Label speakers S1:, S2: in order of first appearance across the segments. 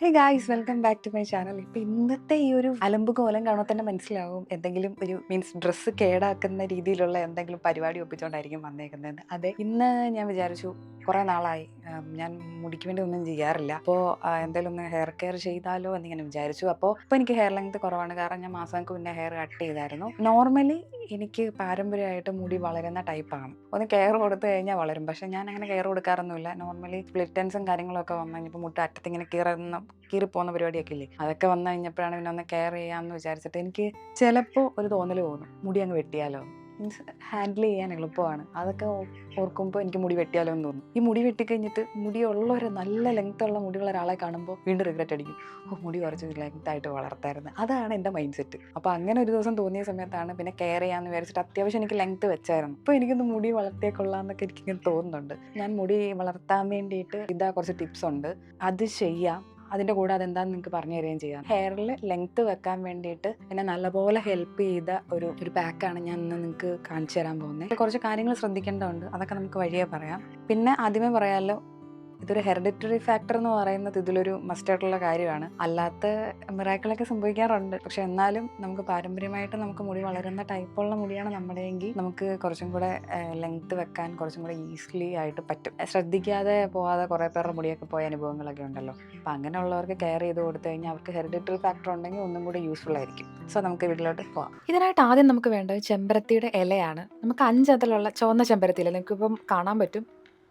S1: Hey guys, welcome back to my channel. ഇപ്പം ഇന്നത്തെ ഈ ഒരു അലമ്പ് കോലം കാണുമ്പോൾ തന്നെ മനസ്സിലാവും എന്തെങ്കിലും ഒരു ഡ്രസ്സ് കേടാക്കുന്ന രീതിയിലുള്ള എന്തെങ്കിലും പരിപാടി ഒപ്പിച്ചുകൊണ്ടായിരിക്കും വന്നേക്കുന്നത്. അതെ, ഇന്ന് ഞാൻ വിചാരിച്ചു കുറേ നാളായി ഞാൻ മുടിക്ക് വേണ്ടി ഒന്നും ചെയ്യാറില്ല. അപ്പോൾ എന്തെങ്കിലും ഒന്ന് ഹെയർ കെയർ ചെയ്താലോ എന്നിങ്ങനെ വിചാരിച്ചു. അപ്പോൾ എനിക്ക് ഹെയർ ലെങ്ത് കുറവാണ്, കാരണം ഞാൻ മാസങ്ങൾക്ക് മുന്നേ ഹെയർ കട്ട് ചെയ്തായിരുന്നു. നോർമലി എനിക്ക് പാരമ്പര്യമായിട്ട് മുടി വളരുന്ന ടൈപ്പാണ്. ഒന്ന് കെയർ കൊടുത്തു കഴിഞ്ഞാൽ വളരും. പക്ഷേ ഞാൻ അങ്ങനെ കെയർ കൊടുക്കാറൊന്നുമില്ല. നോർമലി സ്പ്ലിറ്റൻസും കാര്യങ്ങളൊക്കെ വന്നു കഴിഞ്ഞപ്പോൾ മുട്ട അറ്റത്ത് ഇങ്ങനെ കീറിപ്പോകുന്ന പരിപാടിയൊക്കെ ഇല്ലേ, അതൊക്കെ വന്നു കഴിഞ്ഞപ്പോഴാണ് പിന്നെ ഒന്ന് കെയർ ചെയ്യാമെന്ന് വിചാരിച്ചിട്ട് എനിക്ക് ചിലപ്പോൾ ഒരു തോന്നൽ തോന്നും മുടി അങ്ങ് വെട്ടിയാലോ. മീൻസ് ഹാൻഡിൽ ചെയ്യാൻ എളുപ്പമാണ്. അതൊക്കെ ഓർക്കുമ്പോൾ എനിക്ക് മുടി വെട്ടിയാലോ എന്ന് തോന്നും. ഈ മുടി വെട്ടിക്കഴിഞ്ഞിട്ട് മുടിയുള്ളവരെ നല്ല ലെങ്ത്തുള്ള മുടിയുള്ള ഒരാളെ കാണുമ്പോൾ വീണ്ടും റിഗ്രറ്റ് അടിക്കും. മുടി കുറച്ച് ലെങ്ത്തായിട്ട് വളർത്തായിരുന്നു. അതാണ് എൻ്റെ മൈൻഡ് സെറ്റ്. അപ്പോൾ അങ്ങനെ ഒരു ദിവസം തോന്നിയ സമയത്താണ് പിന്നെ കെയർ ചെയ്യാമെന്ന് വിചാരിച്ചിട്ട് അത്യാവശ്യം എനിക്ക് ലെങ്ത്ത് വെച്ചായിരുന്നു. അപ്പോൾ എനിക്കൊന്ന് മുടി വളർത്തിയാൽ കൊള്ളാമെന്നൊക്കെ എനിക്കിങ്ങനെ തോന്നുന്നുണ്ട്. ഞാൻ മുടി വളർത്താൻ വേണ്ടിയിട്ട് കുറച്ച് ടിപ്സ് ഉണ്ട്, അത് ചെയ്യാം. അതിൻ്റെ കൂടെ അതെന്താണെന്ന് നിങ്ങൾക്ക് പറഞ്ഞു തരികയും ചെയ്യാം. ഹെയറിൽ ലെങ്ത്ത് വെക്കാൻ വേണ്ടിയിട്ട് എന്നെ നല്ലപോലെ ഹെൽപ്പ് ചെയ്ത ഒരു പാക്കാണ് ഞാൻ ഇന്ന് നിങ്ങൾക്ക് കാണിച്ചു തരാൻ പോകുന്നത്. കുറച്ച് കാര്യങ്ങൾ ശ്രദ്ധിക്കേണ്ടതുണ്ട്, അതൊക്കെ നമുക്ക് വഴിയേ പറയാം. പിന്നെ ആദ്യമേ പറയാമല്ലോ, ഇതൊരു ഹെറിഡിറ്ററി ഫാക്ടർ എന്ന് പറയുന്നത് ഇതിലൊരു മസ്റ്റായിട്ടുള്ള കാര്യമാണ്. അല്ലാത്ത മിറാക്കിളൊക്കെ സംഭവിക്കാറുണ്ട്. പക്ഷെ എന്നാലും നമുക്ക് പാരമ്പര്യമായിട്ട് നമുക്ക് മുടി വളരുന്ന ടൈപ്പുള്ള മുടിയാണ് നമ്മുടെയെങ്കിൽ നമുക്ക് കുറച്ചും കൂടെ ലെങ്ത്ത് വെക്കാൻ കുറച്ചും കൂടെ ഈസിലി ആയിട്ട് പറ്റും. ശ്രദ്ധിക്കാതെ പോകാതെ കുറേ പേരുടെ മുടിയൊക്കെ പോയ അനുഭവങ്ങളൊക്കെ ഉണ്ടല്ലോ. അപ്പം അങ്ങനെയുള്ളവർക്ക് കെയർ ചെയ്ത് കൊടുത്തു കഴിഞ്ഞാൽ അവർക്ക് ഹെറിഡിറ്ററി ഫാക്ടർ ഉണ്ടെങ്കിൽ ഒന്നും കൂടി യൂസ്ഫുൾ ആയിരിക്കും. സോ നമുക്ക് വീട്ടിലോട്ട് പോകാം.
S2: ഇതിനായിട്ട് ആദ്യം നമുക്ക് വേണ്ടത് ചെമ്പരത്തിയുടെ ഇലയാണ്. നമുക്ക് 5 അതിലുള്ള ചുവന്ന ചെമ്പരത്തിയില നിങ്ങൾക്കിപ്പം കാണാൻ പറ്റും.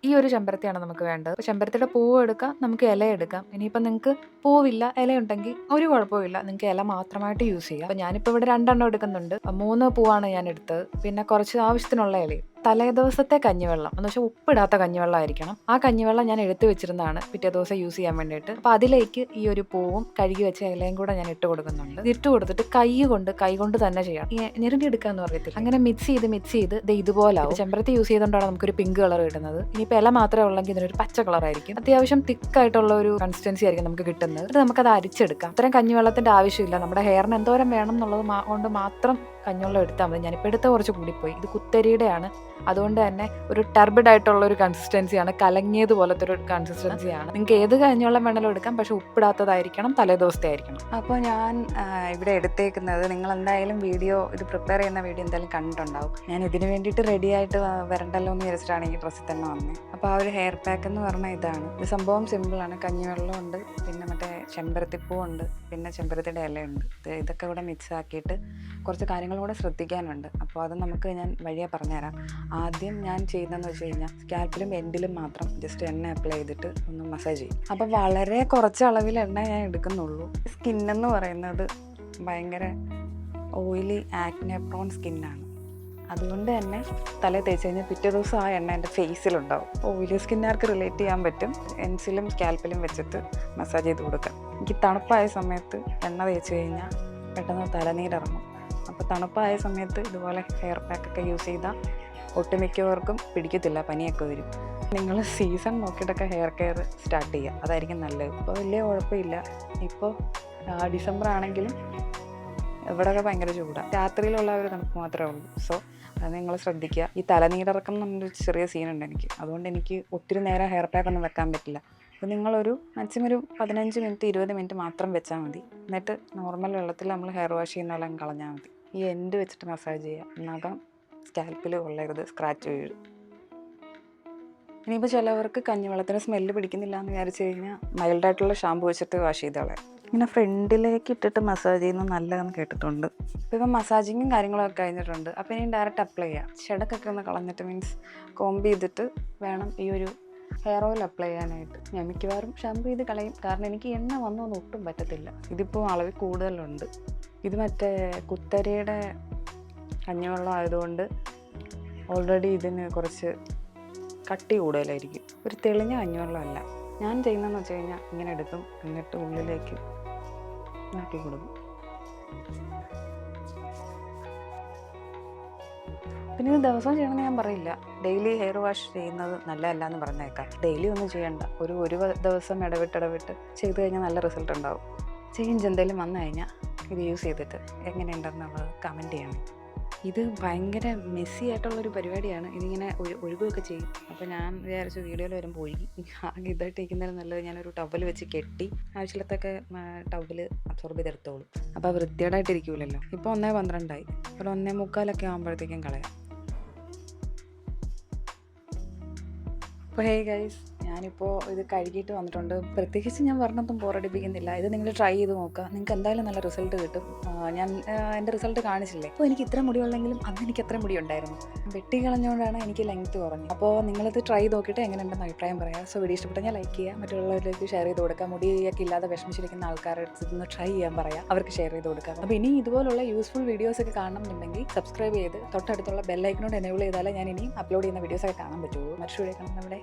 S2: ഈ ഒരു ചെമ്പരത്തിയാണ് നമുക്ക് വേണ്ടത്. അപ്പോൾ ചെമ്പരത്തിയുടെ പൂവ് എടുക്കാം, നമുക്ക് ഇല എടുക്കാം. ഇനിയിപ്പം നിങ്ങൾക്ക് പൂവില്ല, ഇലയുണ്ടെങ്കിൽ ഒരു കുഴപ്പമില്ല, നിങ്ങൾക്ക് ഇല മാത്രമായിട്ട് യൂസ് ചെയ്യാം. അപ്പോൾ ഞാനിപ്പോൾ ഇവിടെ 2 എണ്ണം എടുക്കുന്നുണ്ട്. 3 പൂവാണ് ഞാൻ എടുത്തത്. പിന്നെ കുറച്ച് ആവശ്യത്തിനുള്ള ഇലയും. തലേദിവസത്തെ കഞ്ഞിവെള്ളം എന്ന് വെച്ചാൽ ഉപ്പിടാത്ത കഞ്ഞിവെള്ളം ആയിരിക്കണം. ആ കഞ്ഞിവെള്ളം ഞാൻ എടുത്തു വെച്ചിരുന്നതാണ് പിറ്റേ ദിവസം യൂസ് ചെയ്യാൻ വേണ്ടിയിട്ട്. അപ്പോൾ അതിലേക്ക് ഈ ഒരു പൂവും കഴുകി വെച്ച ഇലയും കൂടെ ഞാൻ ഇട്ട് കൊടുക്കുന്നുണ്ട്. ഇട്ട് കൊടുത്തിട്ട് കൈ കൊണ്ട് തന്നെ ചെയ്യാം. ഞെരുടി എടുക്കാന്ന് പറയത്തില്ല, അങ്ങനെ മിക്സ് ചെയ്ത് ഇതുപോലാവും. ചെമ്പരത്തി യൂസ് ചെയ്തുകൊണ്ടാണ് നമുക്കൊരു പിങ്ക് കളർ കിട്ടുന്നത്. ഇനിയിപ്പോൾ ഇല മാത്രമേ ഉള്ളെങ്കിൽ ഇതിനൊരു പച്ച കളറായിരിക്കും. അത്യാവശ്യം തിക്കായിട്ടുള്ള ഒരു കൺസിസ്റ്റൻസി ആയിരിക്കും നമുക്ക് കിട്ടുന്നത്. എന്നിട്ട് നമുക്കത് അരിച്ചെടുക്കാം. അത്രയും കഞ്ഞിവെള്ളത്തിന്റെ ആവശ്യമില്ല. നമ്മുടെ ഹെയറിന് എന്തോരം വേണം എന്നുള്ളത് കൊണ്ട് മാത്രം കഞ്ഞിവെള്ളം എടുത്താൽ മതി. ഞാനിപ്പോൾ എടുത്ത കുറച്ച് കൂടിപ്പോയി. ഇത് കുത്തരിയുടെയാണ്, അതുകൊണ്ട് തന്നെ ഒരു ടർബിഡ് ആയിട്ടുള്ള ഒരു കൺസിസ്റ്റൻസിയാണ്, കലങ്ങിയത് പോലത്തെ ഒരു കൺസിസ്റ്റൻസിയാണ്. നിങ്ങൾക്ക് ഏത് കഞ്ഞിവെള്ളം വേണമെങ്കിലും എടുക്കാം, പക്ഷെ ഉപ്പിടാത്തതായിരിക്കണം, തലേദിവസത്തെ ആയിരിക്കണം.
S1: അപ്പോൾ ഞാൻ ഇവിടെ എടുത്തേക്കുന്നത്, നിങ്ങൾ എന്തായാലും ഇത് പ്രിപ്പയർ ചെയ്യുന്ന വീഡിയോ എന്തായാലും കണ്ടിട്ടുണ്ടാവും. ഞാൻ ഇതിന് വേണ്ടിയിട്ട് റെഡി ആയിട്ട് വരണ്ടല്ലോ എന്ന് വിചാരിച്ചിട്ടാണ് ഈ ഡ്രസ്സിൽ തന്നെ വന്നത്. അപ്പോൾ ആ ഒരു ഹെയർ പാക്ക് എന്ന് പറഞ്ഞാൽ ഇതാണ്. ഇത് സംഭവം സിമ്പിളാണ്. കഞ്ഞിവെള്ളമുണ്ട്, പിന്നെ മറ്റേ ചെമ്പരത്തിപ്പൂവുണ്ട്, പിന്നെ ചെമ്പരത്തിയുടെ ഇലയുണ്ട്. ഇതൊക്കെ കൂടെ മിക്സ് ആക്കിയിട്ട് കുറച്ച് കാര്യങ്ങൾ കൂടെ ശ്രദ്ധിക്കാനുണ്ട്. അപ്പോൾ അത് ഞാൻ വഴിയെ പറഞ്ഞുതരാം. ആദ്യം ഞാൻ ചെയ്യുന്നതെന്ന് വെച്ച് കഴിഞ്ഞാൽ സ്കാൽപ്പിലും എൻഡിലും മാത്രം ജസ്റ്റ് എണ്ണ അപ്ലൈ ചെയ്തിട്ട് ഒന്ന് മസാജ് ചെയ്യും. അപ്പോൾ വളരെ കുറച്ച് അളവിൽ എണ്ണ ഞാൻ എടുക്കുന്നുള്ളൂ. സ്കിന്നെന്ന് പറയുന്നത് ഭയങ്കര ഓയിലി ആക്നെ പ്രോൺ സ്കിന്നാണ്. അതുകൊണ്ട് തന്നെ തലയിൽ തേച്ച് കഴിഞ്ഞാൽ പിറ്റേ ദിവസം ആ എണ്ണ എൻ്റെ ഫേസിലുണ്ടാവും. ഓയിലി സ്കിന്നുകാർക്ക് റിലേറ്റ് ചെയ്യാൻ പറ്റും. എൻസിലും സ്കാൽപ്പിലും വെച്ചിട്ട് മസാജ് ചെയ്ത് കൊടുക്കാം. എനിക്ക് തണുപ്പായ സമയത്ത് എണ്ണ തേച്ച് കഴിഞ്ഞാൽ പെട്ടെന്ന് തലനീരിറങ്ങും. അപ്പോൾ തണുപ്പായ സമയത്ത് ഇതുപോലെ ഹെയർ പാക്കൊക്കെ യൂസ് ചെയ്താൽ ഒട്ടുമിക്കവർക്കും പിടിക്കത്തില്ല, പനിയൊക്കെ വരും. നിങ്ങൾ സീസൺ നോക്കിയിട്ടൊക്കെ ഹെയർ കെയർ സ്റ്റാർട്ട് ചെയ്യുക, അതായിരിക്കും നല്ലത്. ഇപ്പോൾ വലിയ കുഴപ്പമില്ല. ഇപ്പോൾ ഡിസംബർ ആണെങ്കിലും ഇവിടെയൊക്കെ ഭയങ്കര ചൂടാണ്. രാത്രിയിലുള്ള ഒരു തണുപ്പ് മാത്രമേ ഉള്ളൂ. സോ അത് നിങ്ങൾ ശ്രദ്ധിക്കുക. ഈ തലനീരിറക്കം എന്നൊരു ചെറിയ സീനുണ്ട് എനിക്ക്. അതുകൊണ്ട് എനിക്ക് ഒത്തിരി നേരം ഹെയർ പാക്ക് ഒന്നും വെക്കാൻ പറ്റില്ല. അപ്പോൾ നിങ്ങളൊരു മാക്സിമം ഒരു 15 മിനിറ്റ് 20 മിനിറ്റ് മാത്രം വെച്ചാൽ മതി. എന്നിട്ട് നോർമൽ വെള്ളത്തിൽ നമ്മൾ ഹെയർ വാഷ് ചെയ്യുന്ന പോലെ കളഞ്ഞാൽ മതി. ഈ എൻഡ് വെച്ചിട്ട് മസാജ് ചെയ്യുക. നഖം സ്കാൽപ്പിൽ കൊള്ളരുത്, സ്ക്രാച്ച് വീഴും. ഇനിയിപ്പോൾ ചിലവർക്ക് കഞ്ഞിവെള്ളത്തിന് സ്മെല്ല് പിടിക്കുന്നില്ല എന്ന് വിചാരിച്ചു കഴിഞ്ഞാൽ മൈൽഡായിട്ടുള്ള ഷാമ്പു വെച്ചിട്ട് വാഷ് ചെയ്ത് കളയാം. ഇങ്ങനെ ഫ്രണ്ടിലേക്ക് ഇട്ടിട്ട് മസാജ് ചെയ്യുന്നത് നല്ലതെന്ന് കേട്ടിട്ടുണ്ട്. ഇപ്പം മസാജിങ്ങും കാര്യങ്ങളൊക്കെ കഴിഞ്ഞിട്ടുണ്ട്. അപ്പോൾ ഇനി ഡയറക്റ്റ് അപ്ലൈ ചെയ്യാം. ഷെഡൊക്കെ ഒന്ന് കളഞ്ഞിട്ട്, മീൻസ് കോംബ് ചെയ്തിട്ട് വേണം ഈ ഒരു ഹെയർ ഓയിൽ അപ്ലൈ ചെയ്യാനായിട്ട്. ഞാൻ മിക്കവാറും ഷാമ്പു ചെയ്ത് കളയും, കാരണം എനിക്ക് എണ്ണ വന്നൊന്നും ഒട്ടും പറ്റത്തില്ല. ഇതിപ്പോൾ അളവിൽ കൂടുതലുണ്ട്. ഇത് മറ്റേ കുത്തരിയുടെ കഞ്ഞിവെള്ളം ആയതുകൊണ്ട് ഓൾറെഡി ഇതിന് കുറച്ച് കട്ടി കൂടുതലായിരിക്കും. ഒരു തെളിഞ്ഞ കഞ്ഞിവെള്ളമല്ല. ഞാൻ ചെയ്യുന്നതെന്ന് വെച്ച് കഴിഞ്ഞാൽ ഇങ്ങനെ എടുക്കും, എന്നിട്ട് ഉള്ളിലേക്ക് ആക്കി കൊടുക്കും. പിന്നെ ഇത് ദിവസവും ചെയ്യണമെന്ന് ഞാൻ പറയില്ല. ഡെയിലി ഹെയർ വാഷ് ചെയ്യുന്നത് നല്ലതല്ല എന്ന് പറഞ്ഞേക്കാം. ഡെയിലി ഒന്നും ചെയ്യണ്ട, ഒരു ദിവസം ഇടവിട്ട് ചെയ്ത് കഴിഞ്ഞാൽ നല്ല റിസൾട്ട് ഉണ്ടാവും. ചേഞ്ച് എന്തെങ്കിലും വന്നു കഴിഞ്ഞാൽ ഇത് യൂസ് ചെയ്തിട്ട് എങ്ങനെയുണ്ടെന്നുള്ളത് കമൻറ്റ് ചെയ്യണം. ഇത് ഭയങ്കര മെസ്സി ആയിട്ടുള്ളൊരു പരിപാടിയാണ്. ഇതിങ്ങനെ ഒഴുകുകയൊക്കെ ചെയ്യും. അപ്പോൾ ഞാൻ വിചാരിച്ചു വീഡിയോയിൽ വരുമ്പോൾ ഒഴുകി ആകെ ഇതായിട്ട് ഇരിക്കുന്നതിന് നല്ലത് ഞാനൊരു ടവൽ വെച്ച് കെട്ടി ആവശ്യമില്ലാത്തൊക്കെ ടവൽ അബ്സോർബ് ചെയ്തെടുത്തോളും. അപ്പോൾ വൃത്തികേടായിട്ടിരിക്കൂലല്ലോ. ഇപ്പോൾ 1:12 ഒരു 1:45 ആകുമ്പോഴത്തേക്കും കളയാം. അപ്പോൾ ഹേ ഗൈസ്, ഞാനിപ്പോൾ ഇത് കഴുകിയിട്ട് വന്നിട്ടുണ്ട്. പ്രത്യേകിച്ച് ഞാൻ പറഞ്ഞൊന്നും ബോറടിപ്പിക്കുന്നില്ല. ഇത് നിങ്ങൾ ട്രൈ ചെയ്ത് നോക്കുക. നിങ്ങൾക്ക് എന്തായാലും നല്ല റിസൾട്ട് കിട്ടും. ഞാൻ എൻ്റെ റിസൾട്ട് കാണിച്ചില്ലേ. അപ്പോൾ എനിക്ക് ഇത്ര മുടിയുള്ളെങ്കിലും അന്ന് എനിക്ക് അത്ര മുടി ഉണ്ടായിരുന്നു. വെട്ടി കളഞ്ഞുകൊണ്ടാണ് എനിക്ക് ലെങ്ത്ത് കുറഞ്ഞത്. അപ്പോൾ നിങ്ങളിത് ട്രൈ നോക്കിയിട്ട് എങ്ങനെയുണ്ടെന്ന് അഭിപ്രായം പറയാം. സോ വീഡിയോ ഇഷ്ടപ്പെട്ടാൽ ലൈക്ക് ചെയ്യുക, മറ്റുള്ളവരിലേക്ക് ഷെയർ ചെയ്ത് കൊടുക്കുക. മുടിയൊക്കെ ഇല്ലാതെ വിഷമിച്ചിരിക്കുന്ന ആൾക്കാരുടെ അടുത്ത് ഇതൊന്ന് ട്രൈ ചെയ്യാൻ പറയാം, അവർക്ക് ഷെയർ ചെയ്ത് കൊടുക്കുക. അപ്പോൾ ഇനി ഇതുപോലുള്ള യൂസ്ഫുൾ വീഡിയോസ് ഒക്കെ കാണണമെന്നുണ്ടെങ്കിൽ സബ്സ്ക്രൈബ് ചെയ്ത് തൊട്ടടുത്തുള്ള ബെല്ലൈക്കനോട് എനേബിൾ ചെയ്താലേ ഞാൻ ഇനിയും അപ്ലോഡ് ചെയ്യുന്ന വീഡിയോസൊക്കെ കാണാൻ പറ്റുള്ളൂ. മറ്റു വീഡിയോ കാണുന്ന നമ്മുടെ